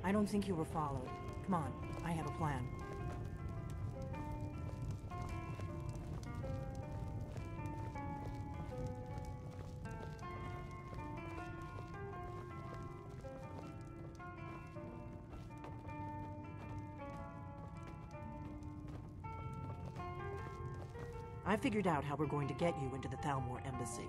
I don't think you were followed. Come on, I have a plan. I figured out how we're going to get you into the Thalmor embassy.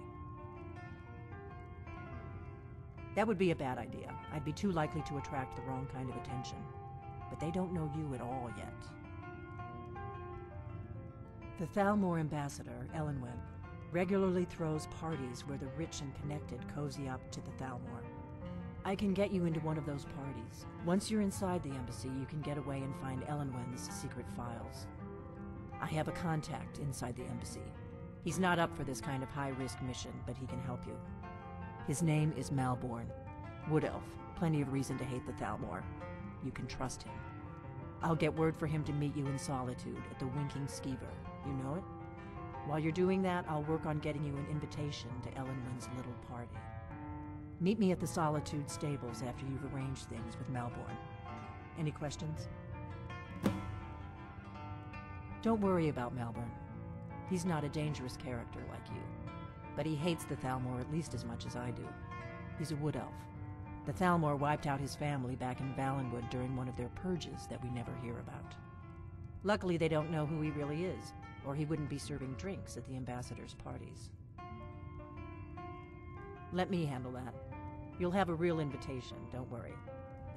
That would be a bad idea. I'd be too likely to attract the wrong kind of attention. But they don't know you at all yet. The Thalmor ambassador, Elenwen, regularly throws parties where the rich and connected cozy up to the Thalmor. I can get you into one of those parties. Once you're inside the embassy, you can get away and find Elenwen's secret files. I have a contact inside the embassy. He's not up for this kind of high-risk mission, but he can help you. His name is Malborn. Wood Elf. Plenty of reason to hate the Thalmor. You can trust him. I'll get word for him to meet you in Solitude at the Winking Skeever. You know it? While you're doing that, I'll work on getting you an invitation to Elenwen's little party. Meet me at the Solitude stables after you've arranged things with Malborn. Any questions? Don't worry about Malborn. He's not a dangerous character like you. But he hates the Thalmor at least as much as I do. He's a wood elf. The Thalmor wiped out his family back in Valenwood during one of their purges that we never hear about. Luckily, they don't know who he really is, or he wouldn't be serving drinks at the ambassador's parties. Let me handle that. You'll have a real invitation, don't worry.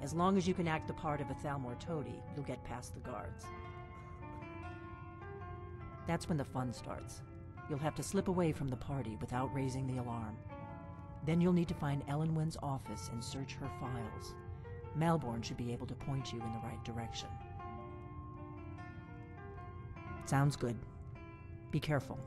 As long as you can act the part of a Thalmor toady, you'll get past the guards. That's when the fun starts. You'll have to slip away from the party without raising the alarm. Then you'll need to find Elenwen's office and search her files. Malborn should be able to point you in the right direction. Sounds good. Be careful.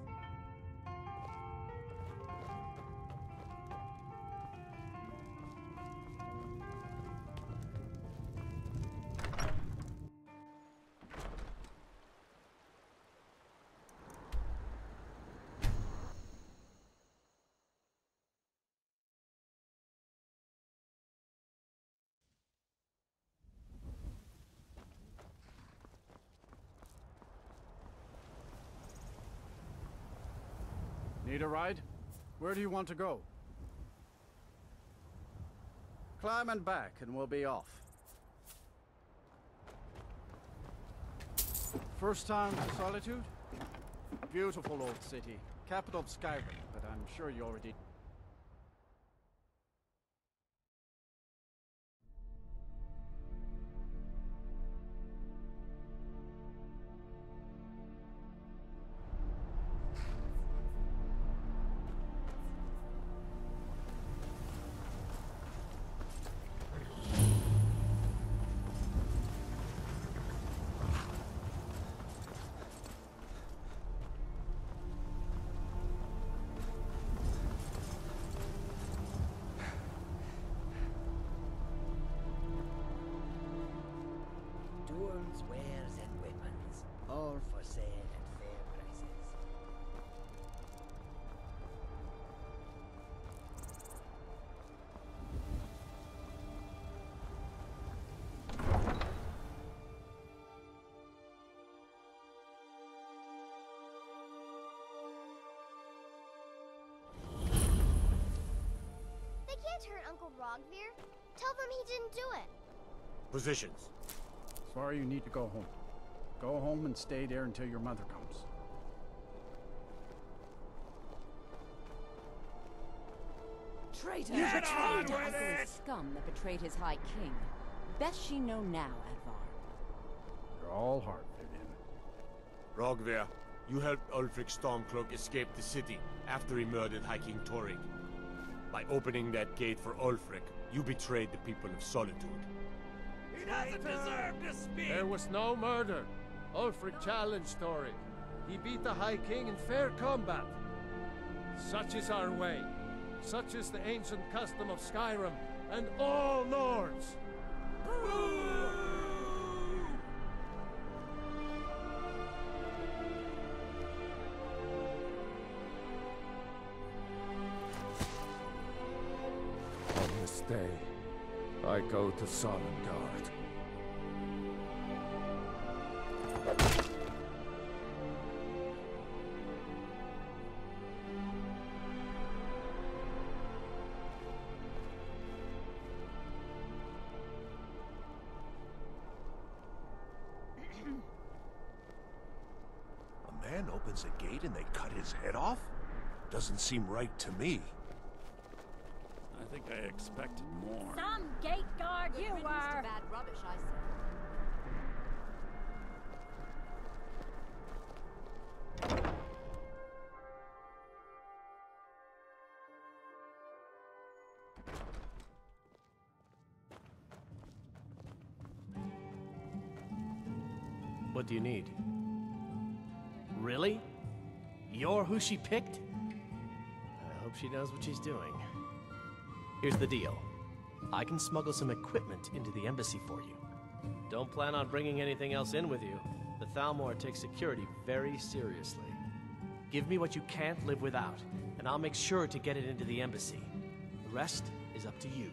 Need a ride? Where do you want to go? Climb and back and we'll be off. First time to Solitude? Beautiful old city. Capital of Skyrim, but I'm sure you already... Tools, wares, and weapons, all for sale at fair prices. They can't hurt Uncle Rogvir. Tell them he didn't do it. Positions. Sorry, you need to go home. Go home and stay there until your mother comes. Traitor! Get Betrayed on the with ugly it! scum that betrayed his high king. Best she know now, Advar. You're all hard, Vivian. Rogvir, you helped Ulfric Stormcloak escape the city after he murdered High King Torrig. By opening that gate for Ulfric, you betrayed the people of Solitude. He doesn't deserve to speak! There was no murder. Ulfric challenged Torrig. He beat the High King in fair combat. Such is our way. Such is the ancient custom of Skyrim and all Nords. On this day, I go to Dawnguard. A man opens a gate and they cut his head off? Doesn't seem right to me. I think I expected more. Some gate guard you Good riddance were! to bad rubbish, I say. What do you need? Really? You're who she picked? I hope she knows what she's doing. Here's the deal. I can smuggle some equipment into the embassy for you. Don't plan on bringing anything else in with you. The Thalmor takes security very seriously. Give me what you can't live without, and I'll make sure to get it into the embassy. The rest is up to you.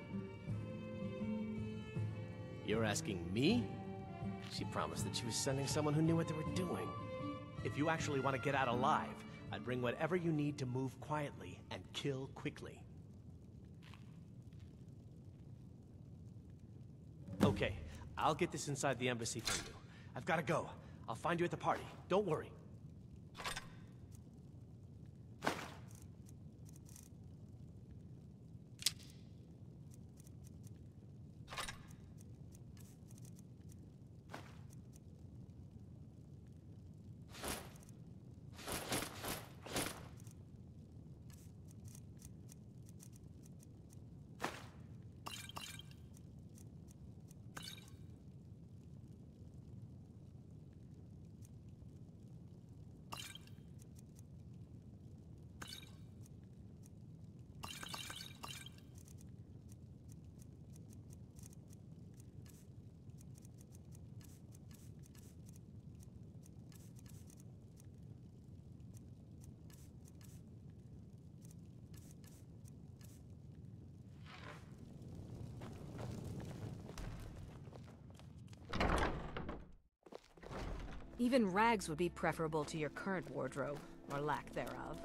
You're asking me? She promised that she was sending someone who knew what they were doing. If you actually want to get out alive, I'd bring whatever you need to move quietly and kill quickly. Okay, I'll get this inside the embassy for you. I've got to go. I'll find you at the party. Don't worry. Even rags would be preferable to your current wardrobe, or lack thereof.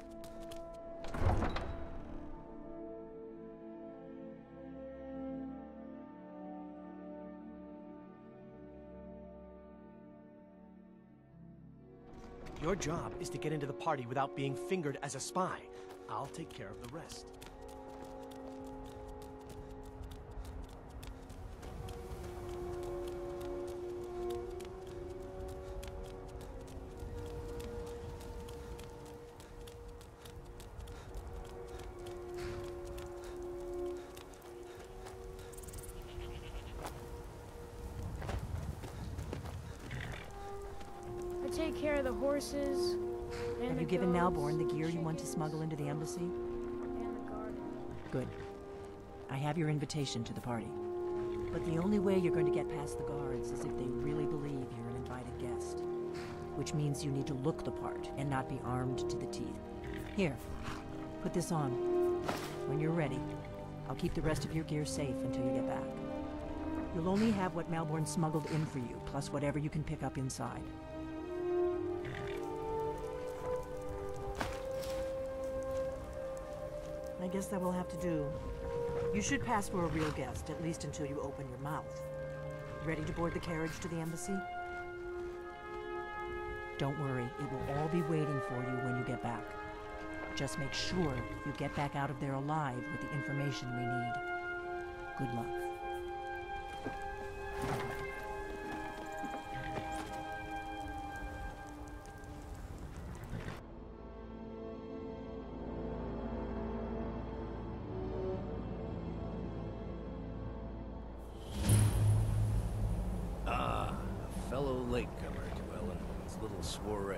Your job is to get into the party without being fingered as a spy. I'll take care of the rest. Take care of the horses. And Have you given Malborn the gear you want to smuggle into the embassy? And the garden. Good. I have your invitation to the party. But the only way you're going to get past the guards is if they really believe you're an invited guest. Which means you need to look the part and not be armed to the teeth. Here, put this on. When you're ready, I'll keep the rest of your gear safe until you get back. You'll only have what Malborn smuggled in for you, plus whatever you can pick up inside. I guess that will have to do. You should pass for a real guest, at least until you open your mouth. Ready to board the carriage to the embassy? Don't worry, it will all be waiting for you when you get back. Just make sure you get back out of there alive with the information we need. Good luck. Fellow latecomer to Ellenwood's little soiree.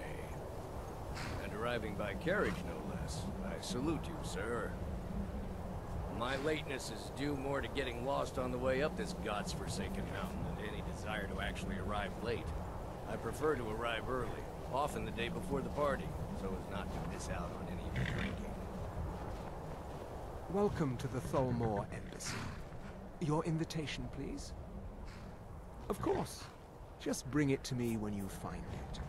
And arriving by carriage, no less. I salute you, sir. My lateness is due more to getting lost on the way up this god's-forsaken mountain than any desire to actually arrive late. I prefer to arrive early, often the day before the party, so as not to miss out on any of the drinking. Welcome to the Thalmor Embassy. Your invitation, please? Of course. Just bring it to me when you find it.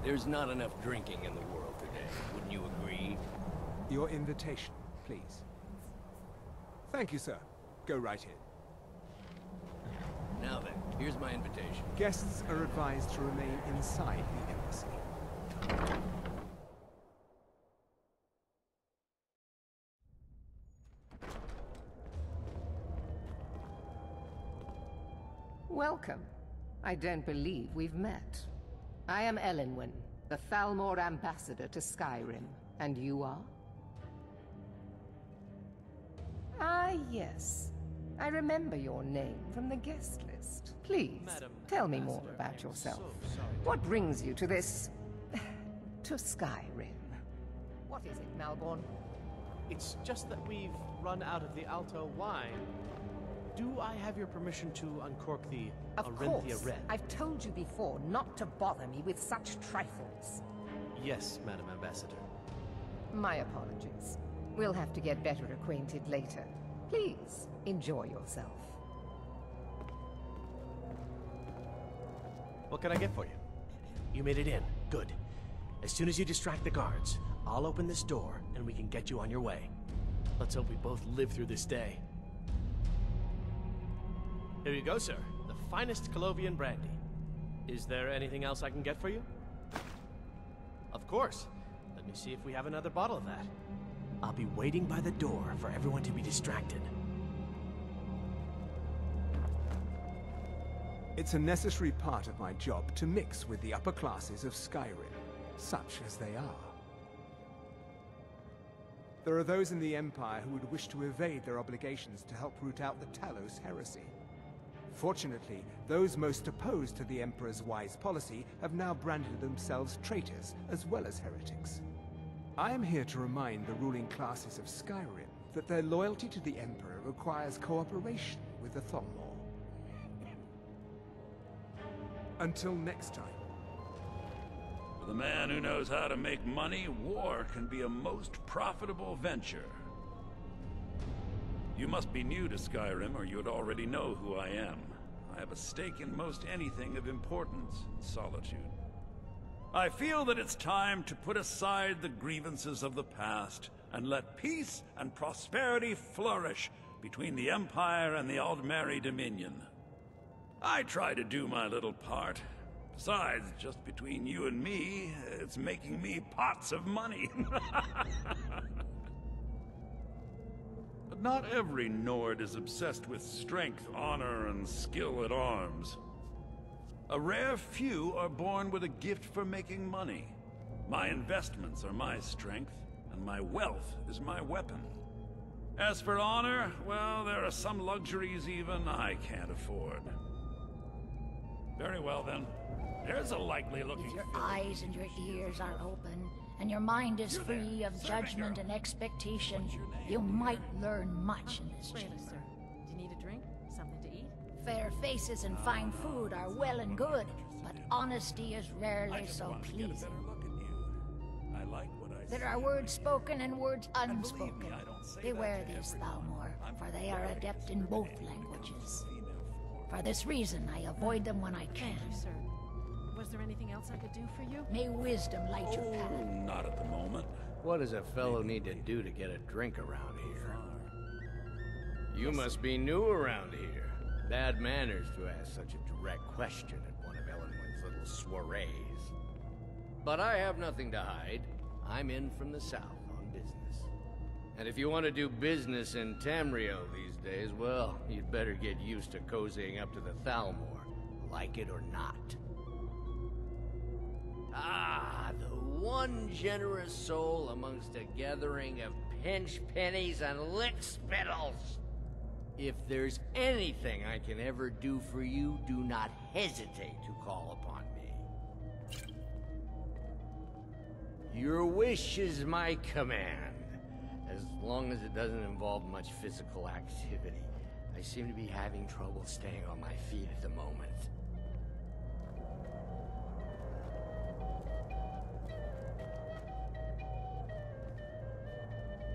There's not enough drinking in the world today, wouldn't you agree? Your invitation, please. Thank you, sir. Go right in. Now then, here's my invitation. Guests are advised to remain inside the embassy. Welcome. I don't believe we've met. I am Elenwen, the Thalmor ambassador to Skyrim. And you are? Ah, yes. I remember your name from the guest list. Please, tell me more about yourself. What brings you to this... to Skyrim? What is it, Malborn? It's just that we've run out of the Alto wine. Do I have your permission to uncork the Of course. Red? I've told you before not to bother me with such trifles. Yes, Madam Ambassador. My apologies. We'll have to get better acquainted later. Please, enjoy yourself. What can I get for you? You made it in. Good. As soon as you distract the guards, I'll open this door and we can get you on your way. Let's hope we both live through this day. Here you go, sir. The finest Colovian brandy. Is there anything else I can get for you? Of course. Let me see if we have another bottle of that. I'll be waiting by the door for everyone to be distracted. It's a necessary part of my job to mix with the upper classes of Skyrim, such as they are. There are those in the Empire who would wish to evade their obligations to help root out the Talos heresy. Fortunately, those most opposed to the Emperor's wise policy have now branded themselves traitors as well as heretics. I am here to remind the ruling classes of Skyrim that their loyalty to the Emperor requires cooperation with the Thalmor. Until next time. For the man who knows how to make money, war can be a most profitable venture. You must be new to Skyrim, or you'd already know who I am. I have a stake in most anything of importance in Solitude. I feel that it's time to put aside the grievances of the past and let peace and prosperity flourish between the Empire and the Aldmeri Dominion. I try to do my little part. Besides, just between you and me, it's making me pots of money. But not every Nord is obsessed with strength, honor, and skill at arms. A rare few are born with a gift for making money. My investments are my strength, and my wealth is my weapon. As for honor, well, there are some luxuries even I can't afford. Very well, then. There's a likely-looking... If your eyes and your ears are open, and your mind is free of judgment and expectation, you might learn much in this chamber. Sir, do you need a drink? Something to eat? Fair faces and fine food are well and good, but honesty is rarely so pleasing. I like what I There are words spoken and words unspoken. Beware these, Thalmor, for they are adept in both languages. For this reason, I avoid them when I can. Thank you, sir. Was there anything else I could do for you? May wisdom light your path. Not at the moment. What does a fellow need to do to get a drink around here? You must be new around here. Bad manners to ask such a direct question at one of Elenwen's little soirees. But I have nothing to hide. I'm in from the south on business. And if you want to do business in Tamriel these days, well, you'd better get used to cozying up to the Thalmor, like it or not. Ah, the one generous soul amongst a gathering of pinch pennies and lick spittles. If there's anything I can ever do for you, do not hesitate to call upon me. Your wish is my command, as long as it doesn't involve much physical activity. I seem to be having trouble staying on my feet at the moment.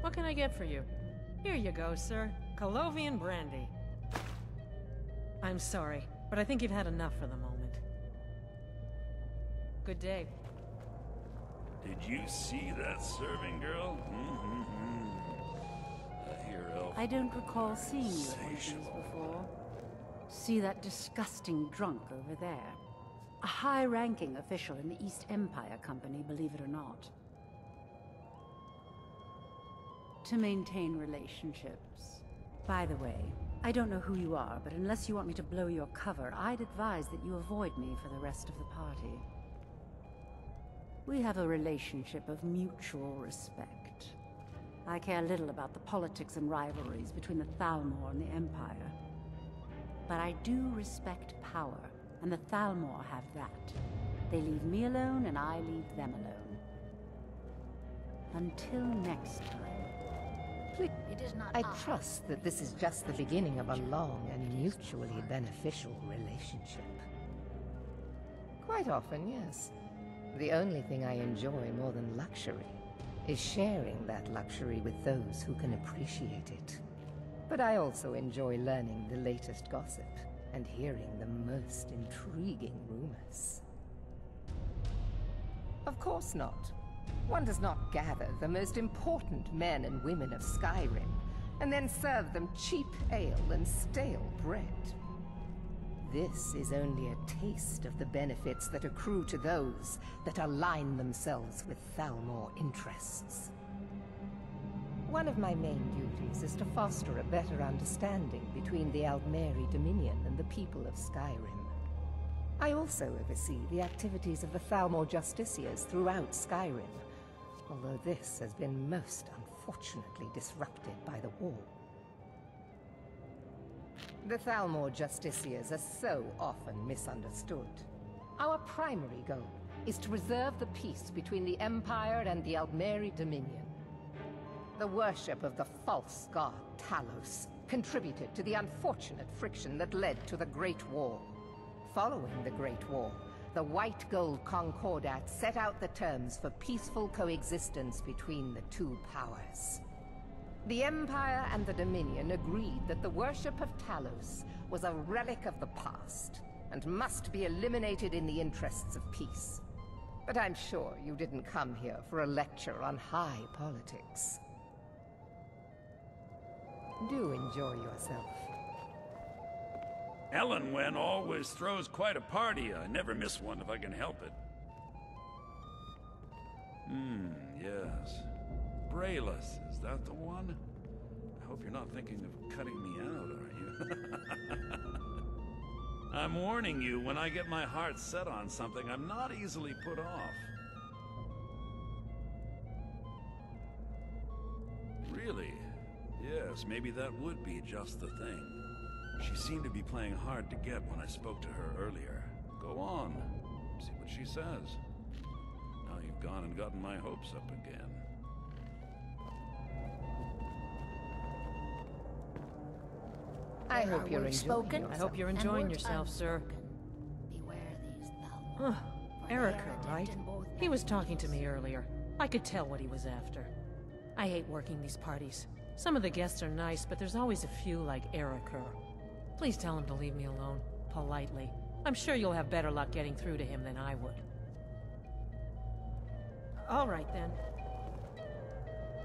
What can I get for you? Here you go, sir. Colovian brandy. I'm sorry, but I think you've had enough for the moment. Good day. Did you see that serving girl? Here, elf. I don't recall seeing you at one of these before. See that disgusting drunk over there? A high-ranking official in the East Empire Company, believe it or not. To maintain relationships. By the way, I don't know who you are, but unless you want me to blow your cover, I'd advise that you avoid me for the rest of the party. We have a relationship of mutual respect. I care little about the politics and rivalries between the Thalmor and the Empire. But I do respect power, and the Thalmor have that. They leave me alone, and I leave them alone. Until next time. Please. It is not I trust that this is just the beginning of a long and mutually beneficial relationship. Quite often, yes. The only thing I enjoy more than luxury is sharing that luxury with those who can appreciate it. But I also enjoy learning the latest gossip and hearing the most intriguing rumors. Of course not. One does not gather the most important men and women of Skyrim and then serve them cheap ale and stale bread. This is only a taste of the benefits that accrue to those that align themselves with Thalmor interests. One of my main duties is to foster a better understanding between the Aldmeri Dominion and the people of Skyrim. I also oversee the activities of the Thalmor Justiciars throughout Skyrim, although this has been most unfortunately disrupted by the war. The Thalmor Justiciars are so often misunderstood. Our primary goal is to preserve the peace between the Empire and the Aldmeri Dominion. The worship of the false god Talos contributed to the unfortunate friction that led to the Great War. Following the Great War, the White Gold Concordat set out the terms for peaceful coexistence between the two powers. The Empire and the Dominion agreed that the worship of Talos was a relic of the past and must be eliminated in the interests of peace. But I'm sure you didn't come here for a lecture on high politics. Do enjoy yourself. Elenwen always throws quite a party. I never miss one if I can help it. Yes. Brayless, is that the one? I hope you're not thinking of cutting me out, are you? I'm warning you, when I get my heart set on something, I'm not easily put off. Really? Yes, maybe that would be just the thing. She seemed to be playing hard to get when I spoke to her earlier. Go on. See what she says. Now you've gone and gotten my hopes up again. I hope you're enjoying yourself. I hope you're enjoying yourself, sir. Erica, right? He was talking to me earlier. I could tell what he was after. I hate working these parties. Some of the guests are nice, but there's always a few like Erica. Please tell him to leave me alone, politely. I'm sure you'll have better luck getting through to him than I would. All right, then.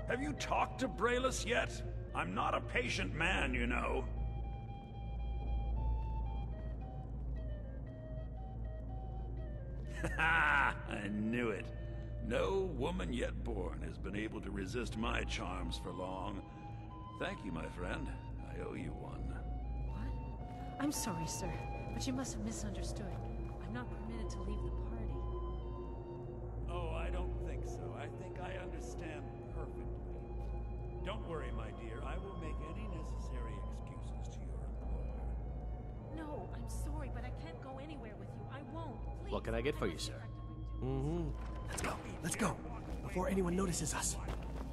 Have you talked to Brayless yet? I'm not a patient man, you know. Ha! I knew it. No woman yet born has been able to resist my charms for long. Thank you, my friend. I owe you one. I'm sorry, sir, but you must have misunderstood. I'm not permitted to leave the party. Oh, I don't think so. I think I understand perfectly. Don't worry, my dear. I will make any necessary excuses to your employer. No, I'm sorry, but I can't go anywhere with you. I won't. Please. What can I get for you, sir? Let's go. Let's go. Before anyone notices us.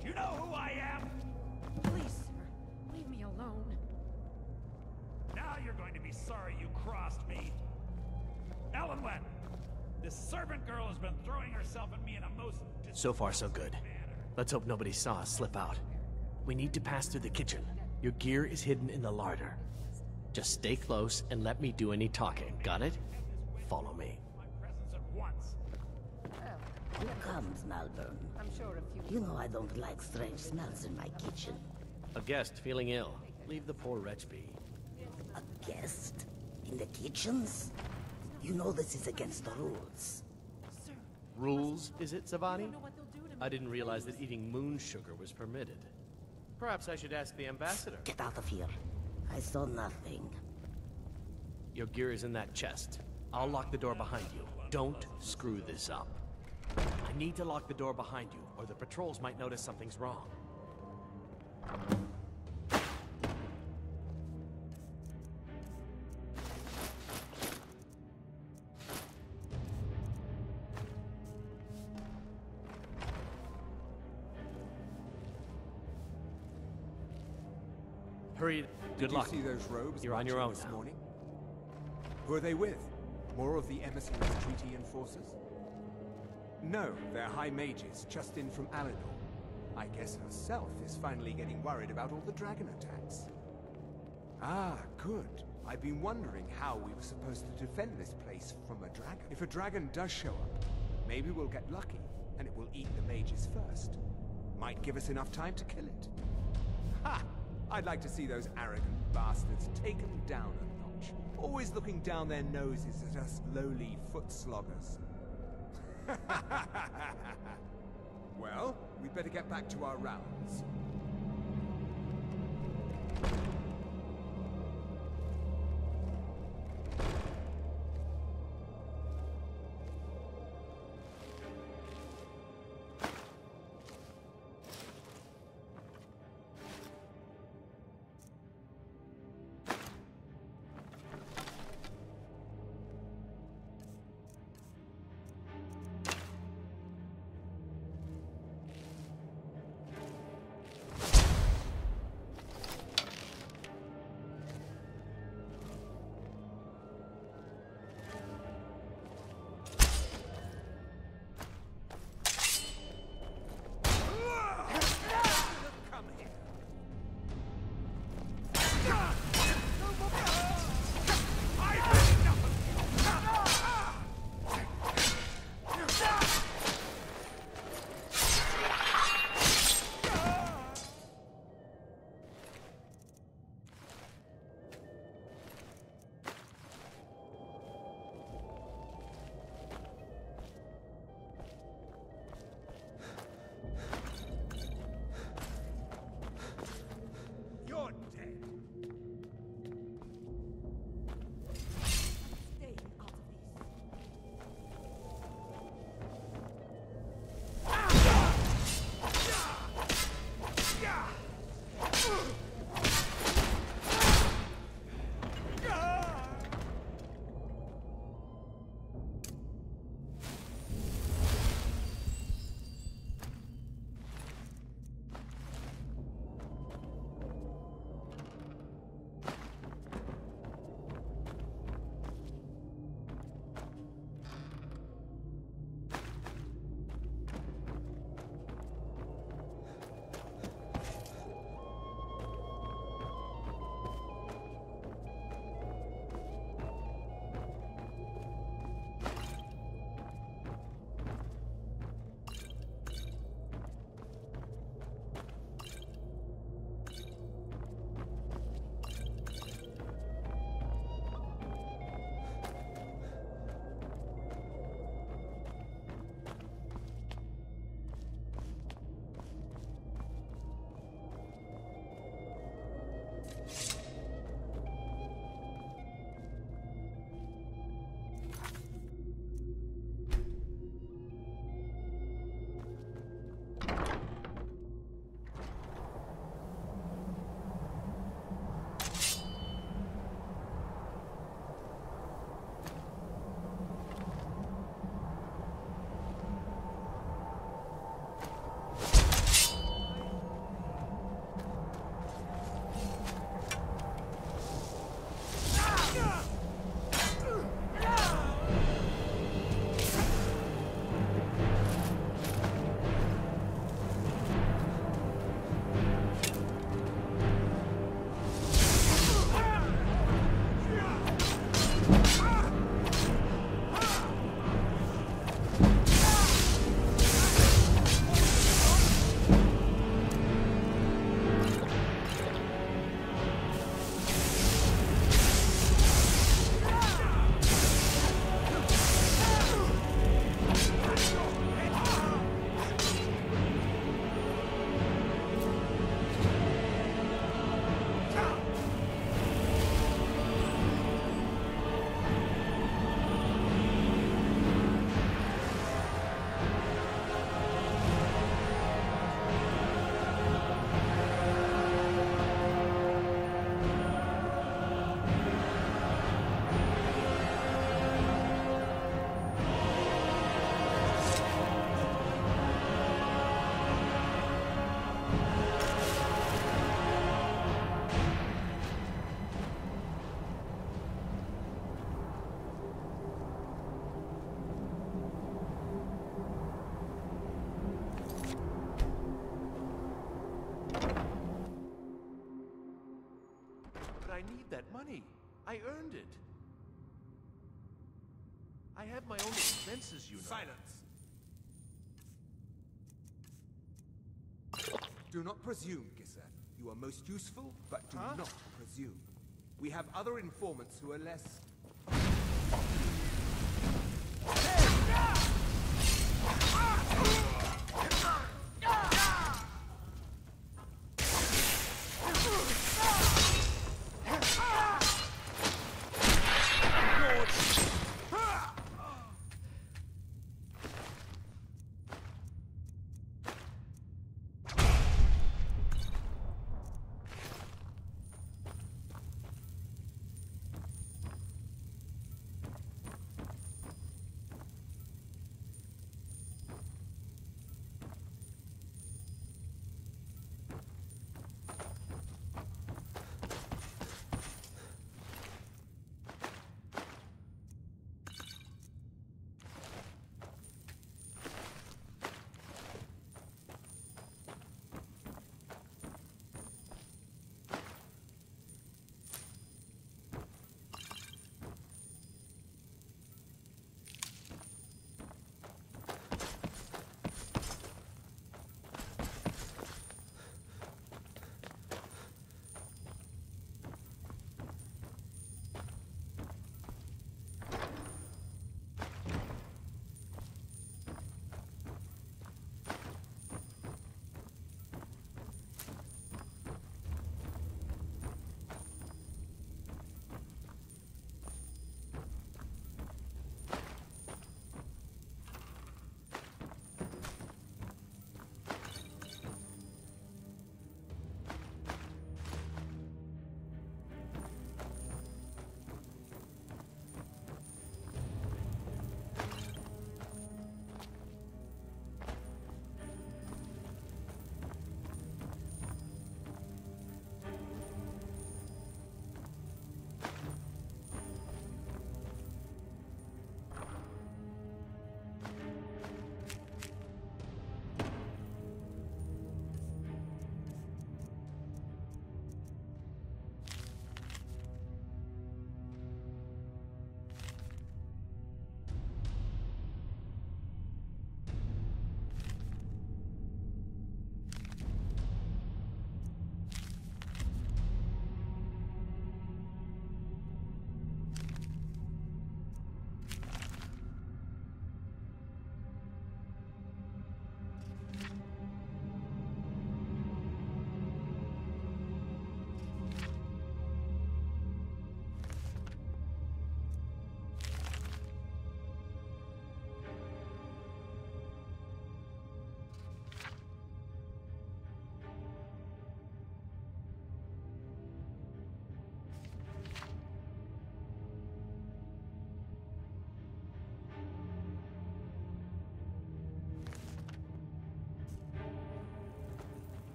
Do you know who I am? Please, sir. Leave me alone. Now you're going to be sorry you crossed me. Elenwen, this servant girl has been throwing herself at me in a most... So far, so good. Let's hope nobody saw us slip out. We need to pass through the kitchen. Your gear is hidden in the larder. Just stay close and let me do any talking. Got it? Follow me. Who comes, Malvern? I'm sure a few. You know I don't like strange smells in my kitchen. A guest feeling ill. Leave the poor wretch be. A guest? In the kitchens? You know this is against the rules. Rules, is it, Zavani? I didn't realize that eating moon sugar was permitted. Perhaps I should ask the ambassador. Get out of here. I saw nothing. Your gear is in that chest. I'll lock the door behind you. Don't screw this up. I need to lock the door behind you, or the patrols might notice something's wrong. Hurry. Good luck. Did you see those robes? You're on your own this now. morning? Who are they with? More of the emissaries' treaty enforcers? No, they're high mages, just in from Alinor. I guess herself is finally getting worried about all the dragon attacks. Ah, good. I've been wondering how we were supposed to defend this place from a dragon. If a dragon does show up, maybe we'll get lucky, and it will eat the mages first. Might give us enough time to kill it. Ha! I'd like to see those arrogant bastards taken down a notch. Always looking down their noses at us lowly foot sloggers. Well, we'd better get back to our rounds. that money. I earned it. I have my own expenses, you know. Silence! Do not presume, Gisser. You are most useful, but do not presume. We have other informants who are less...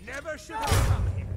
Never should have come here.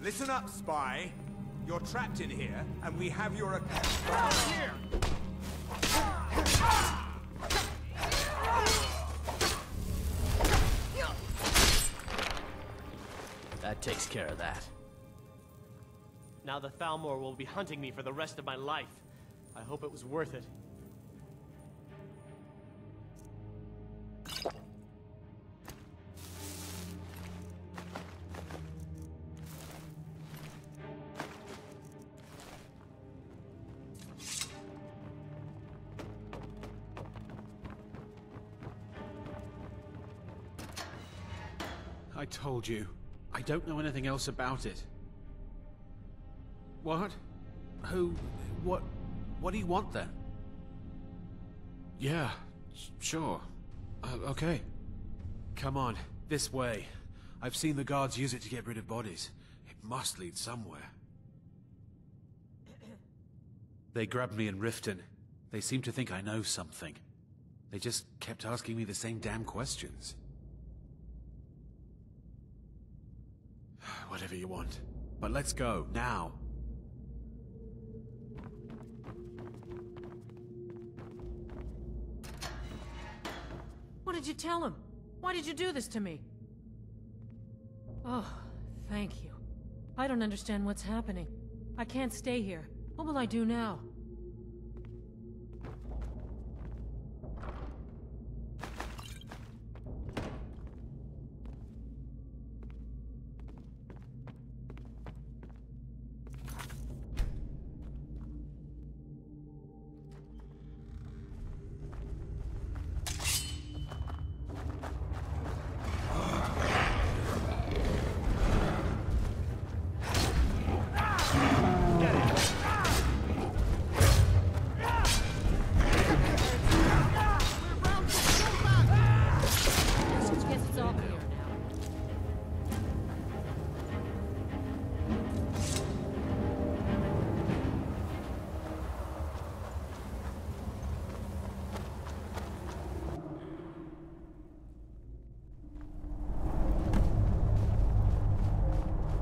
Listen up, spy. You're trapped in here, and we have your... Here! That takes care of that. Now the Thalmor will be hunting me for the rest of my life. I hope it was worth it. I told you. I don't know anything else about it. What? Who? What do you want then? Yeah, sure. Okay. Come on, this way. I've seen the guards use it to get rid of bodies. It must lead somewhere. They grabbed me in Riften. They seem to think I know something. They just kept asking me the same damn questions. Whatever you want. But let's go, now. What did you tell him? Why did you do this to me? Oh, thank you. I don't understand what's happening. I can't stay here. What will I do now?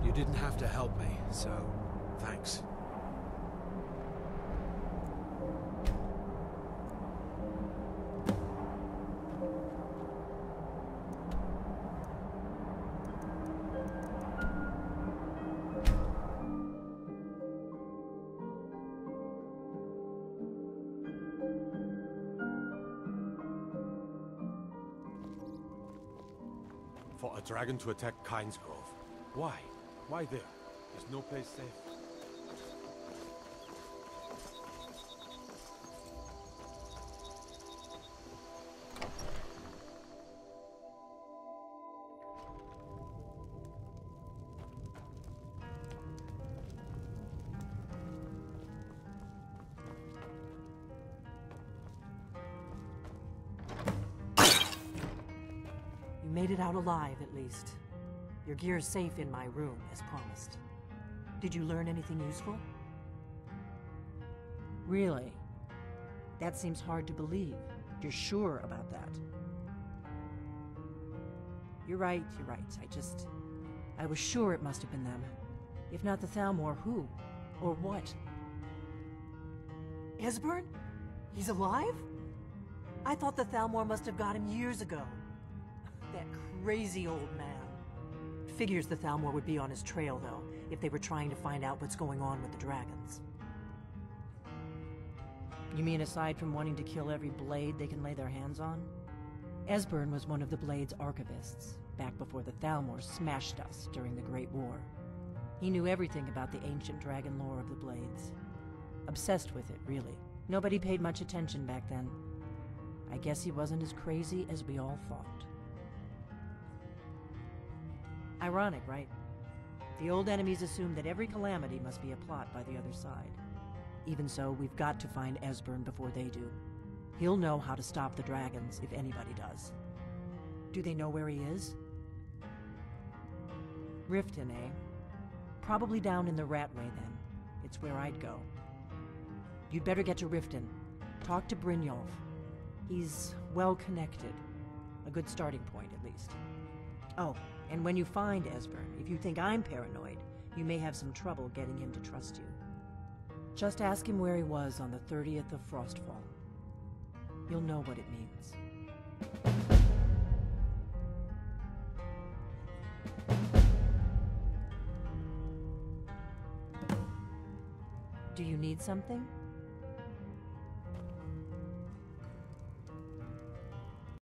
You didn't have to help me, so thanks. For a dragon to attack Kynesgrove. Why? Why there? There's no place safe. You made it out alive, at least. Your gear's safe in my room, as promised. Did you learn anything useful? Really? That seems hard to believe. You're sure about that? You're right. I was sure it must have been them. If not the Thalmor, who? Or what? Esbern? He's alive? I thought the Thalmor must have got him years ago. That crazy old man. Figures the Thalmor would be on his trail, though, if they were trying to find out what's going on with the dragons. You mean aside from wanting to kill every blade they can lay their hands on? Esbern was one of the Blade's archivists, back before the Thalmor smashed us during the Great War. He knew everything about the ancient dragon lore of the Blades. Obsessed with it, really. Nobody paid much attention back then. I guess he wasn't as crazy as we all thought. Ironic, right? The old enemies assumed that every calamity must be a plot by the other side. Even so, we've got to find Esbern before they do. He'll know how to stop the dragons, if anybody does. Do they know where he is? Riften, eh? Probably down in the Ratway, then. It's where I'd go. You'd better get to Riften. Talk to Brynjolf. He's well-connected. A good starting point, at least. Oh, and when you find Esbern, if you think I'm paranoid, You may have some trouble getting him to trust you. Just ask him where he was on the 30th of Frostfall. You'll know what it means. Do you need something?